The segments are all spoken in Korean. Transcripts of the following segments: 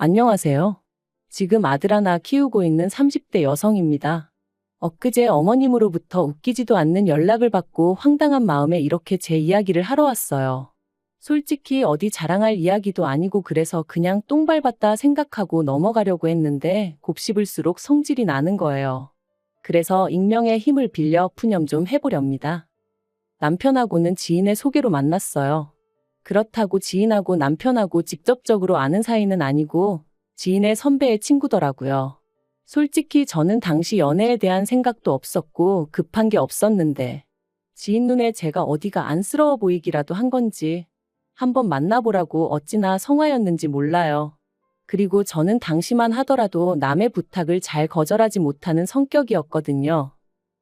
안녕하세요. 지금 아들 하나 키우고 있는 30대 여성입니다. 엊그제 어머님으로부터 웃기지도 않는 연락을 받고 황당한 마음에 이렇게 제 이야기를 하러 왔어요. 솔직히 어디 자랑할 이야기도 아니고 그래서 그냥 똥 밟았다 생각하고 넘어가려고 했는데 곱씹을수록 성질이 나는 거예요. 그래서 익명의 힘을 빌려 푸념 좀 해보렵니다. 남편하고는 지인의 소개로 만났어요. 그렇다고 지인하고 남편하고 직접적으로 아는 사이는 아니고 지인의 선배의 친구더라고요. 솔직히 저는 당시 연애에 대한 생각도 없었고 급한 게 없었는데 지인 눈에 제가 어디가 안쓰러워 보이기라도 한 건지 한번 만나보라고 어찌나 성화였는지 몰라요. 그리고 저는 당시만 하더라도 남의 부탁을 잘 거절하지 못하는 성격이었거든요.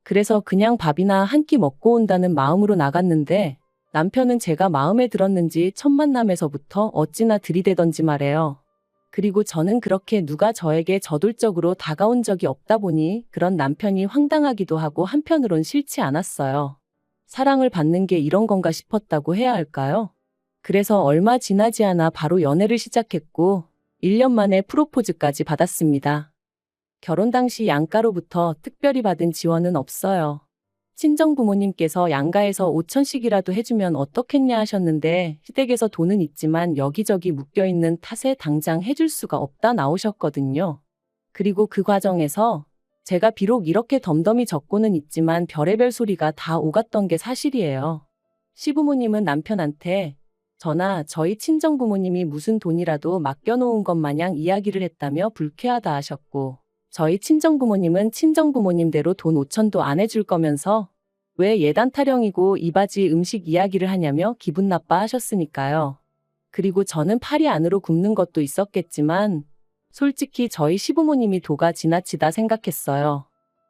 그래서 그냥 밥이나 한 끼 먹고 온다는 마음으로 나갔는데 남편은 제가 마음에 들었는지 첫 만남에서부터 어찌나 들이대던지 말해요. 그리고 저는 그렇게 누가 저에게 저돌적으로 다가온 적이 없다 보니 그런 남편이 황당하기도 하고 한편으론 싫지 않았어요. 사랑을 받는 게 이런 건가 싶었다고 해야 할까요? 그래서 얼마 지나지 않아 바로 연애를 시작했고 1년 만에 프로포즈까지 받았습니다. 결혼 당시 양가로부터 특별히 받은 지원은 없어요. 친정 부모님께서 양가에서 5천씩이라도 해주면 어떻겠냐 하셨는데 시댁에서 돈은 있지만 여기저기 묶여있는 탓에 당장 해줄 수가 없다 나오셨거든요. 그리고 그 과정에서 제가 비록 이렇게 덤덤히 적고는 있지만 별의별 소리가 다 오갔던 게 사실이에요. 시부모님은 남편한테 저나 저희 친정 부모님이 무슨 돈이라도 맡겨놓은 것 마냥 이야기를 했다며 불쾌하다 하셨고 저희 친정부모님은 친정부모님대로 돈 5천도 안 해줄 거면서 왜 예단 타령이고 이바지 음식 이야기를 하냐며 기분 나빠 하셨으니까요. 그리고 저는 팔이 안으로 굽는 것도 있었겠지만 솔직히 저희 시부모님이 도가 지나치다 생각했어요.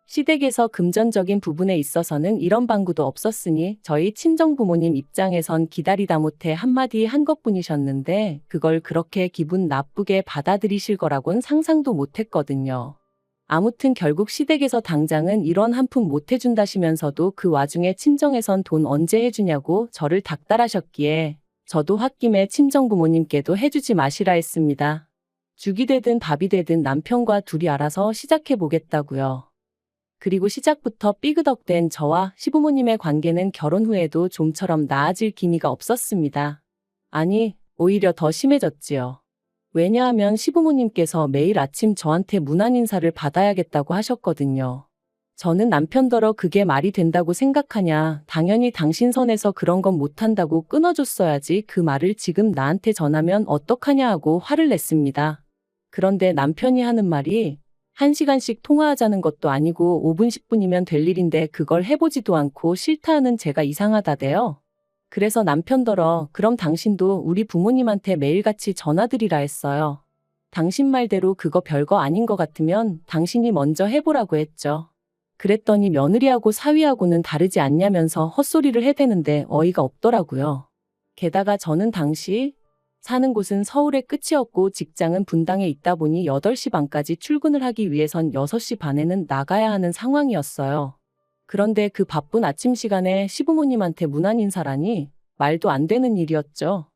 시댁에서 금전적인 부분에 있어서는 이런 방구도 없었으니 저희 친정부모님 입장에선 기다리다 못해 한마디 한 것뿐이셨는데 그걸 그렇게 기분 나쁘게 받아들이실 거라곤 상상도 못했거든요. 아무튼 결국 시댁에서 당장은 이런 한 푼 못 해준다시면서도 그 와중에 친정에선 돈 언제 해주냐고 저를 닥달하셨기에 저도 홧김에 친정부모님께도 해주지 마시라 했습니다. 죽이 되든 밥이 되든 남편과 둘이 알아서 시작해보겠다고요. 그리고 시작부터 삐그덕된 저와 시부모님의 관계는 결혼 후에도 좀처럼 나아질 기미가 없었습니다. 아니, 오히려 더 심해졌지요. 왜냐하면 시부모님께서 매일 아침 저한테 문안 인사를 받아야겠다고 하셨거든요. 저는 남편더러 그게 말이 된다고 생각하냐, 당연히 당신 선에서 그런 건 못한다고 끊어줬어야지 그 말을 지금 나한테 전하면 어떡하냐 하고 화를 냈습니다. 그런데 남편이 하는 말이 1시간씩 통화하자는 것도 아니고 5분 10분이면 될 일인데 그걸 해보지도 않고 싫다 하는 제가 이상하다대요. 그래서 남편더러 그럼 당신도 우리 부모님한테 매일같이 전화드리라 했어요. 당신 말대로 그거 별거 아닌 것 같으면 당신이 먼저 해보라고 했죠. 그랬더니 며느리하고 사위하고는 다르지 않냐면서 헛소리를 해대는데 어이가 없더라고요. 게다가 저는 당시 사는 곳은 서울의 끝이었고 직장은 분당에 있다 보니 8시 반까지 출근을 하기 위해선 6시 반에는 나가야 하는 상황이었어요. 그런데 그 바쁜 아침 시간에 시부모님한테 문안 인사라니 말도 안 되는 일이었죠.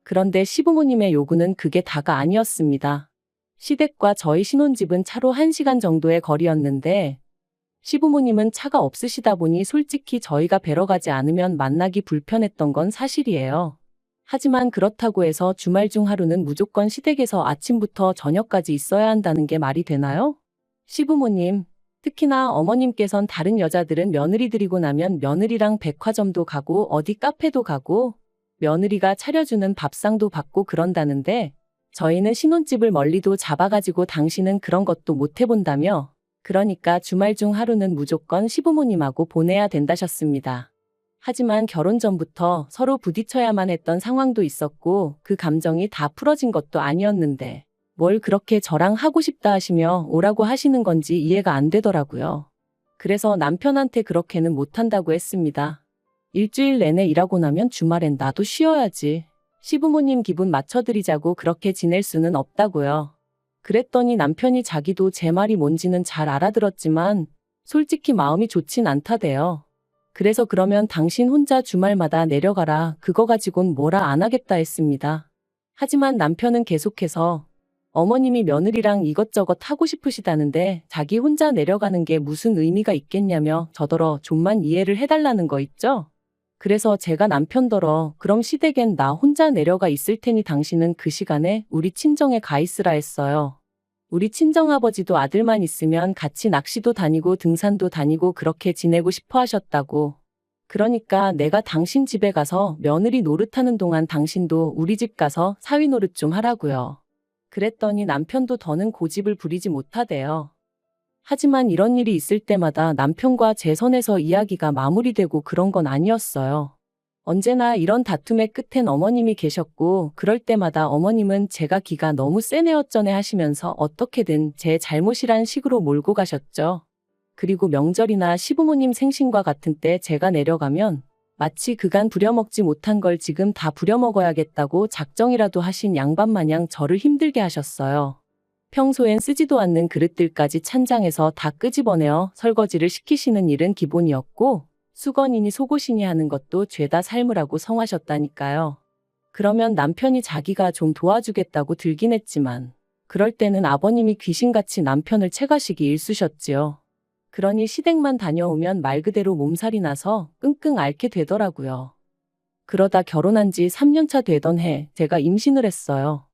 그런데 시부모님의 요구는 그게 다가 아니었습니다. 시댁과 저희 신혼집은 차로 1시간 정도의 거리였는데 시부모님은 차가 없으시다 보니 솔직히 저희가 뵈러 가지 않으면 만나기 불편했던 건 사실이에요. 하지만 그렇다고 해서 주말 중 하루는 무조건 시댁에서 아침부터 저녁까지 있어야 한다는 게 말이 되나요? 시부모님, 특히나 어머님께선 다른 여자들은 며느리 들이고 나면 며느리랑 백화점도 가고 어디 카페도 가고 며느리가 차려주는 밥상도 받고 그런다는데 저희는 신혼집을 멀리도 잡아가지고 당신은 그런 것도 못 해본다며 그러니까 주말 중 하루는 무조건 시부모님하고 보내야 된다셨습니다. 하지만 결혼 전부터 서로 부딪혀야만 했던 상황도 있었고 그 감정이 다 풀어진 것도 아니었는데 뭘 그렇게 저랑 하고 싶다 하시며 오라고 하시는 건지 이해가 안 되더라고요. 그래서 남편한테 그렇게는 못한다고 했습니다. 일주일 내내 일하고 나면 주말엔 나도 쉬어야지. 시부모님 기분 맞춰드리자고 그렇게 지낼 수는 없다고요. 그랬더니 남편이 자기도 제 말이 뭔지는 잘 알아들었지만 솔직히 마음이 좋진 않다대요. 그래서 그러면 당신 혼자 주말마다 내려가라. 그거 가지곤 뭐라 안 하겠다 했습니다. 하지만 남편은 계속해서 어머님이 며느리랑 이것저것 하고 싶으시다는데 자기 혼자 내려가는 게 무슨 의미가 있겠냐며 저더러 좀만 이해를 해달라는 거 있죠? 그래서 제가 남편더러 그럼 시댁엔 나 혼자 내려가 있을 테니 당신은 그 시간에 우리 친정에 가 있으라 했어요. 우리 친정아버지도 아들만 있으면 같이 낚시도 다니고 등산도 다니고 그렇게 지내고 싶어 하셨다고. 그러니까 내가 당신 집에 가서 며느리 노릇하는 동안 당신도 우리 집 가서 사위 노릇 좀 하라고요. 그랬더니 남편도 더는 고집을 부리지 못하대요. 하지만 이런 일이 있을 때마다 남편과 제 선에서 이야기가 마무리되고 그런 건 아니었어요. 언제나 이런 다툼의 끝엔 어머님이 계셨고 그럴 때마다 어머님은 제가 기가 너무 세네 어쩌네 하시면서 어떻게든 제 잘못이란 식으로 몰고 가셨죠. 그리고 명절이나 시부모님 생신과 같은 때 제가 내려가면 마치 그간 부려먹지 못한 걸 지금 다 부려먹어야겠다고 작정이라도 하신 양반 마냥 저를 힘들게 하셨어요. 평소엔 쓰지도 않는 그릇들까지 찬장에서 다 끄집어내어 설거지를 시키시는 일은 기본이었고 수건이니 속옷이니 하는 것도 죄다 삶으라고 성하셨다니까요. 그러면 남편이 자기가 좀 도와주겠다고 들긴 했지만 그럴 때는 아버님이 귀신같이 남편을 채가시기 일쑤셨지요. 그러니 시댁만 다녀오면 말 그대로 몸살이 나서 끙끙 앓게 되더라고요. 그러다 결혼한 지 3년차 되던 해 제가 임신을 했어요.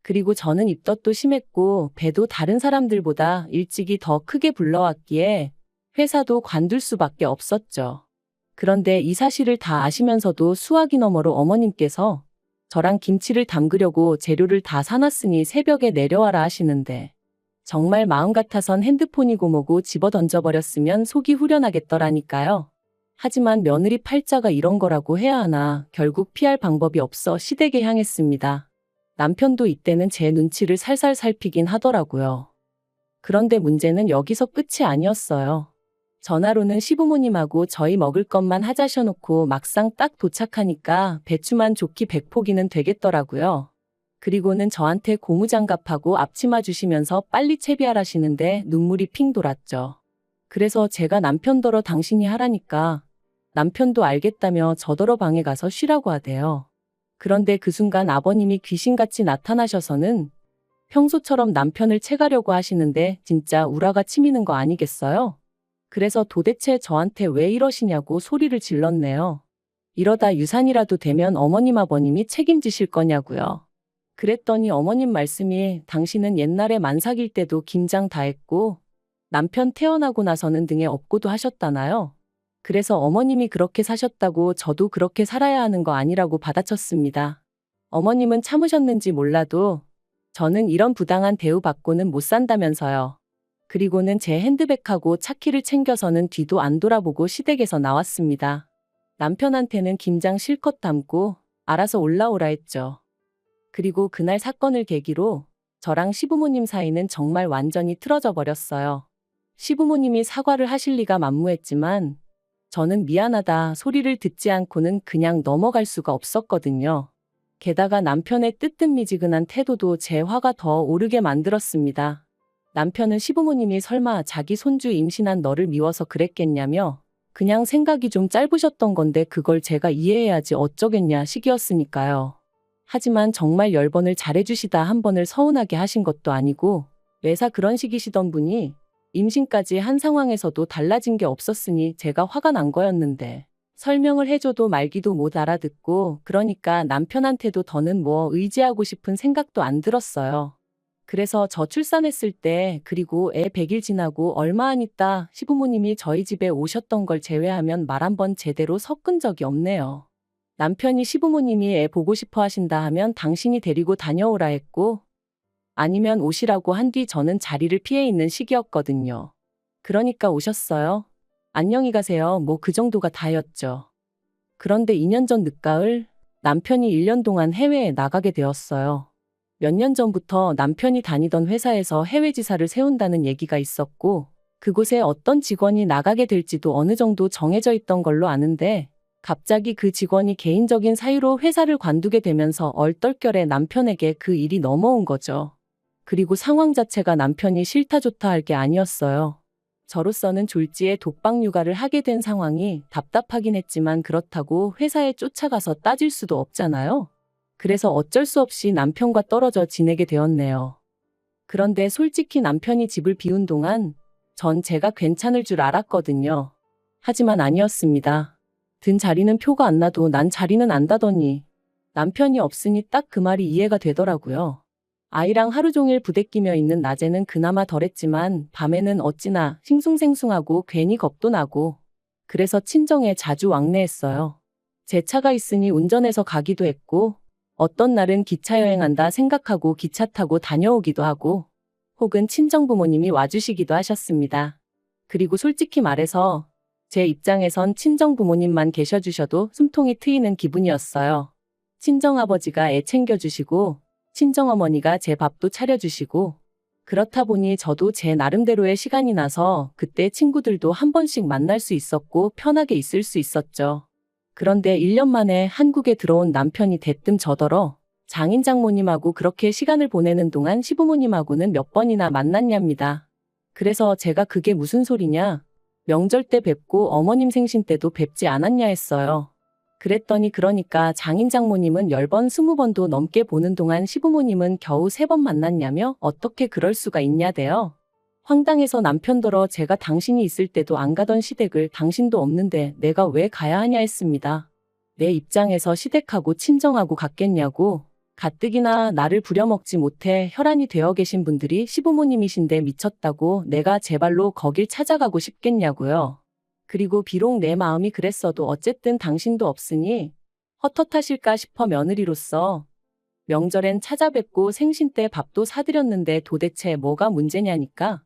그리고 저는 입덧도 심했고 배도 다른 사람들보다 일찍이 더 크게 불러왔기에 회사도 관둘 수밖에 없었죠. 그런데 이 사실을 다 아시면서도 수화기 너머로 어머님께서 저랑 김치를 담그려고 재료를 다 사놨으니 새벽에 내려와라 하시는데 정말 마음 같아선 핸드폰이고 뭐고 집어 던져버렸으면 속이 후련하겠더라니까요. 하지만 며느리 팔자가 이런 거라고 해야 하나 결국 피할 방법이 없어 시댁에 향했습니다. 남편도 이때는 제 눈치를 살살 살피긴 하더라고요. 그런데 문제는 여기서 끝이 아니었어요. 전화로는 시부모님하고 저희 먹을 것만 하자셔놓고 막상 딱 도착하니까 배추만 좋기 100포기는 되겠더라고요. 그리고는 저한테 고무장갑하고 앞치마 주시면서 빨리 채비하라시는데 눈물이 핑 돌았죠. 그래서 제가 남편더러 당신이 하라니까 남편도 알겠다며 저더러 방에 가서 쉬라고 하대요. 그런데 그 순간 아버님이 귀신같이 나타나셔서는 평소처럼 남편을 채가려고 하시는데 진짜 우라가 치미는 거 아니겠어요? 그래서 도대체 저한테 왜 이러시냐고 소리를 질렀네요. 이러다 유산이라도 되면 어머님 아버님이 책임지실 거냐고요. 그랬더니 어머님 말씀이 당신은 옛날에 만삭일 때도 김장 다 했고 남편 태어나고 나서는 등에 업고도 하셨다나요? 그래서 어머님이 그렇게 사셨다고 저도 그렇게 살아야 하는 거 아니라고 받아쳤습니다. 어머님은 참으셨는지 몰라도 저는 이런 부당한 대우받고는 못 산다면서요. 그리고는 제 핸드백하고 차키를 챙겨서는 뒤도 안 돌아보고 시댁에서 나왔습니다. 남편한테는 김장 실컷 담고 알아서 올라오라 했죠. 그리고 그날 사건을 계기로 저랑 시부모님 사이는 정말 완전히 틀어져 버렸어요. 시부모님이 사과를 하실 리가 만무했지만 저는 미안하다 소리를 듣지 않고는 그냥 넘어갈 수가 없었거든요. 게다가 남편의 뜨뜻미지근한 태도도 제 화가 더 오르게 만들었습니다. 남편은 시부모님이 설마 자기 손주 임신한 너를 미워서 그랬겠냐며 그냥 생각이 좀 짧으셨던 건데 그걸 제가 이해해야지 어쩌겠냐 식이었으니까요. 하지만 정말 10번을 잘해주시다 한 번을 서운하게 하신 것도 아니고 매사 그런 식이시던 분이 임신까지 한 상황에서도 달라진 게 없었으니 제가 화가 난 거였는데 설명을 해줘도 말귀도 못 알아듣고 그러니까 남편한테도 더는 뭐 의지하고 싶은 생각도 안 들었어요. 그래서 저 출산했을 때 그리고 애 100일 지나고 얼마 안 있다 시부모님이 저희 집에 오셨던 걸 제외하면 말 한 번 제대로 섞은 적이 없네요. 남편이 시부모님이 애 보고 싶어 하신다 하면 당신이 데리고 다녀오라 했고 아니면 오시라고 한 뒤 저는 자리를 피해 있는 시기였거든요. 그러니까 오셨어요. 안녕히 가세요. 뭐 그 정도가 다였죠. 그런데 2년 전 늦가을 남편이 1년 동안 해외에 나가게 되었어요. 몇 년 전부터 남편이 다니던 회사에서 해외 지사를 세운다는 얘기가 있었고 그곳에 어떤 직원이 나가게 될지도 어느 정도 정해져 있던 걸로 아는데 갑자기 그 직원이 개인적인 사유로 회사를 관두게 되면서 얼떨결에 남편에게 그 일이 넘어온 거죠. 그리고 상황 자체가 남편이 싫다 좋다 할 게 아니었어요. 저로서는 졸지에 독박 육아를 하게 된 상황이 답답하긴 했지만 그렇다고 회사에 쫓아가서 따질 수도 없잖아요. 그래서 어쩔 수 없이 남편과 떨어져 지내게 되었네요. 그런데 솔직히 남편이 집을 비운 동안 전 제가 괜찮을 줄 알았거든요. 하지만 아니었습니다. 든 자리는 표가 안 나도 난 자리는 안다더니 남편이 없으니 딱 그 말이 이해가 되더라고요. 아이랑 하루 종일 부대끼며 있는 낮에는 그나마 덜했지만 밤에는 어찌나 싱숭생숭하고 괜히 겁도 나고 그래서 친정에 자주 왕래했어요. 제 차가 있으니 운전해서 가기도 했고 어떤 날은 기차 여행한다 생각하고 기차 타고 다녀오기도 하고 혹은 친정 부모님이 와주시기도 하셨습니다. 그리고 솔직히 말해서 제 입장에선 친정 부모님만 계셔주셔도 숨통이 트이는 기분이었어요. 친정아버지가 애 챙겨주시고 친정어머니가 제 밥도 차려주시고 그렇다 보니 저도 제 나름대로의 시간이 나서 그때 친구들도 한 번씩 만날 수 있었고 편하게 있을 수 있었죠. 그런데 1년 만에 한국에 들어온 남편이 대뜸 저더러 장인 장모님하고 그렇게 시간을 보내는 동안 시부모님하고는 몇 번이나 만났냐입니다. 그래서 제가 그게 무슨 소리냐? 명절 때 뵙고 어머님 생신 때도 뵙지 않았냐 했어요. 그랬더니 그러니까 장인 장모님은 10번, 20번도 넘게 보는 동안 시부모님은 겨우 3번 만났냐며 어떻게 그럴 수가 있냐대요. 황당해서 남편더러 제가 당신이 있을 때도 안 가던 시댁을 당신도 없는데 내가 왜 가야 하냐 했습니다. 내 입장에서 시댁하고 친정하고 같겠냐고. 가뜩이나 나를 부려먹지 못해 혈안이 되어 계신 분들이 시부모님이신데 미쳤다고 내가 제 발로 거길 찾아가고 싶겠냐고요. 그리고 비록 내 마음이 그랬어도 어쨌든 당신도 없으니 헛헛하실까 싶어 며느리로서 명절엔 찾아뵙고 생신 때 밥도 사드렸는데 도대체 뭐가 문제냐니까.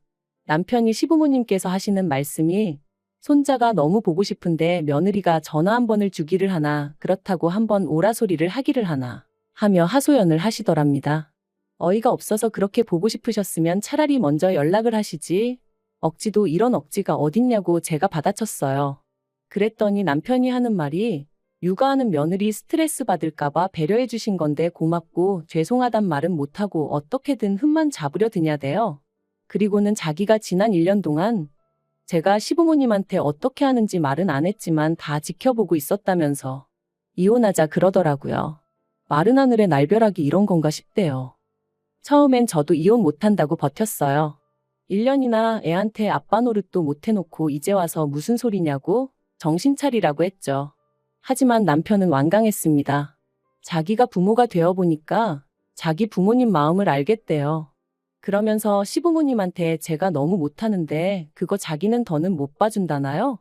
남편이 시부모님께서 하시는 말씀이 손자가 너무 보고 싶은데 며느리가 전화 한 번을 주기를 하나 그렇다고 한 번 오라 소리를 하기를 하나 하며 하소연을 하시더랍니다. 어이가 없어서 그렇게 보고 싶으셨으면 차라리 먼저 연락을 하시지. 억지도 이런 억지가 어딨냐고 제가 받아쳤어요. 그랬더니 남편이 하는 말이 육아하는 며느리 스트레스 받을까봐 배려해 주신 건데 고맙고 죄송하단 말은 못하고 어떻게든 흠만 잡으려 드냐대요. 그리고는 자기가 지난 1년 동안 제가 시부모님한테 어떻게 하는지 말은 안 했지만 다 지켜보고 있었다면서 이혼하자 그러더라고요. 마른 하늘에 날벼락이 이런 건가 싶대요. 처음엔 저도 이혼 못한다고 버텼어요. 1년이나 애한테 아빠 노릇도 못 해놓고 이제 와서 무슨 소리냐고 정신 차리라고 했죠. 하지만 남편은 완강했습니다. 자기가 부모가 되어보니까 자기 부모님 마음을 알겠대요. 그러면서 시부모님한테 제가 너무 못하는데 그거 자기는 더는 못 봐준다나요?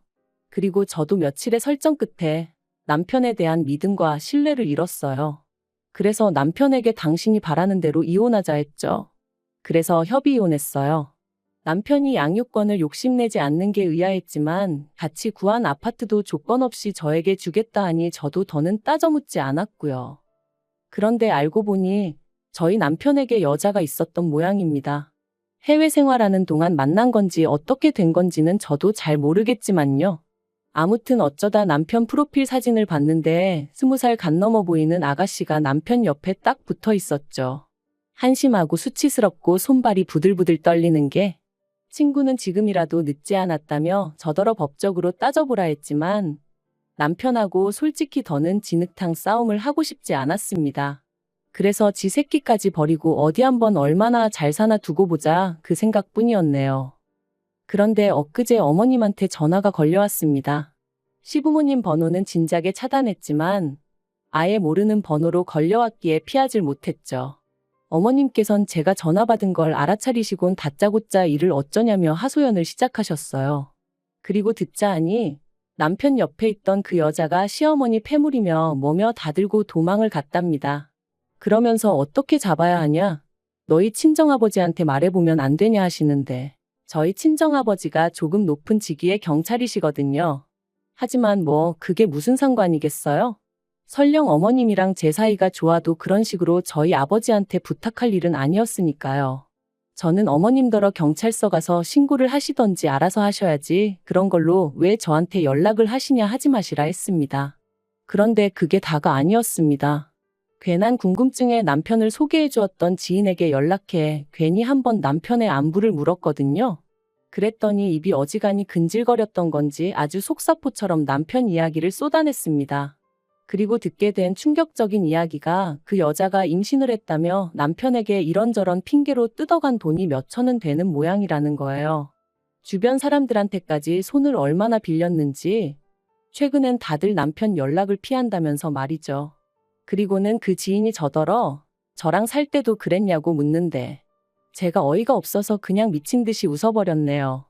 그리고 저도 며칠의 설정 끝에 남편에 대한 믿음과 신뢰를 잃었어요. 그래서 남편에게 당신이 바라는 대로 이혼하자 했죠. 그래서 협의 이혼했어요. 남편이 양육권을 욕심내지 않는 게 의아했지만 같이 구한 아파트도 조건 없이 저에게 주겠다 하니 저도 더는 따져묻지 않았고요. 그런데 알고 보니 저희 남편에게 여자가 있었던 모양입니다. 해외 생활하는 동안 만난 건지 어떻게 된 건지는 저도 잘 모르겠지만요. 아무튼 어쩌다 남편 프로필 사진을 봤는데 20살 간 넘어 보이는 아가씨가 남편 옆에 딱 붙어 있었죠. 한심하고 수치스럽고 손발이 부들부들 떨리는 게 친구는 지금이라도 늦지 않았다며 저더러 법적으로 따져보라 했지만 남편하고 솔직히 더는 진흙탕 싸움을 하고 싶지 않았습니다. 그래서 지 새끼까지 버리고 어디 한번 얼마나 잘 사나 두고 보자 그 생각뿐이었네요. 그런데 엊그제 어머님한테 전화가 걸려왔습니다. 시부모님 번호는 진작에 차단했지만 아예 모르는 번호로 걸려왔기에 피하질 못했죠. 어머님께선 제가 전화 받은 걸 알아차리시곤 다짜고짜 일을 어쩌냐며 하소연을 시작하셨어요. 그리고 듣자 하니 남편 옆에 있던 그 여자가 시어머니 패물이며 뭐며 다 들고 도망을 갔답니다. 그러면서 어떻게 잡아야 하냐? 너희 친정아버지한테 말해보면 안 되냐 하시는데 저희 친정아버지가 조금 높은 직위의 경찰이시거든요. 하지만 뭐 그게 무슨 상관이겠어요? 설령 어머님이랑 제 사이가 좋아도 그런 식으로 저희 아버지한테 부탁할 일은 아니었으니까요. 저는 어머님더러 경찰서 가서 신고를 하시던지 알아서 하셔야지 그런 걸로 왜 저한테 연락을 하시냐 하지 마시라 했습니다. 그런데 그게 다가 아니었습니다. 괜한 궁금증에 남편을 소개해 주었던 지인에게 연락해 괜히 한번 남편의 안부를 물었거든요. 그랬더니 입이 어지간히 근질거렸던 건지 아주 속사포처럼 남편 이야기를 쏟아냈습니다. 그리고 듣게 된 충격적인 이야기가 그 여자가 임신을 했다며 남편에게 이런저런 핑계로 뜯어간 돈이 몇 천은 되는 모양이라는 거예요. 주변 사람들한테까지 손을 얼마나 빌렸는지 최근엔 다들 남편 연락을 피한다면서 말이죠. 그리고는 그 지인이 저더러 저랑 살 때도 그랬냐고 묻는데 제가 어이가 없어서 그냥 미친 듯이 웃어버렸네요.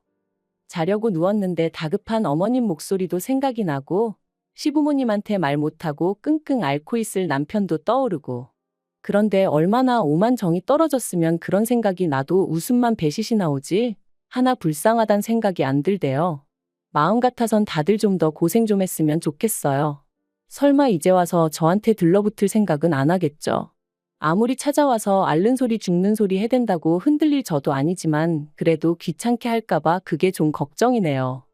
자려고 누웠는데 다급한 어머님 목소리도 생각이 나고 시부모님한테 말 못하고 끙끙 앓고 있을 남편도 떠오르고 그런데 얼마나 오만 정이 떨어졌으면 그런 생각이 나도 웃음만 배시시 나오지 하나 불쌍하단 생각이 안 들대요. 마음 같아선 다들 좀 더 고생 좀 했으면 좋겠어요. 설마 이제 와서 저한테 들러붙을 생각은 안 하겠죠. 아무리 찾아와서 앓는 소리 죽는 소리 해댄다고 흔들릴 저도 아니지만 그래도 귀찮게 할까봐 그게 좀 걱정이네요.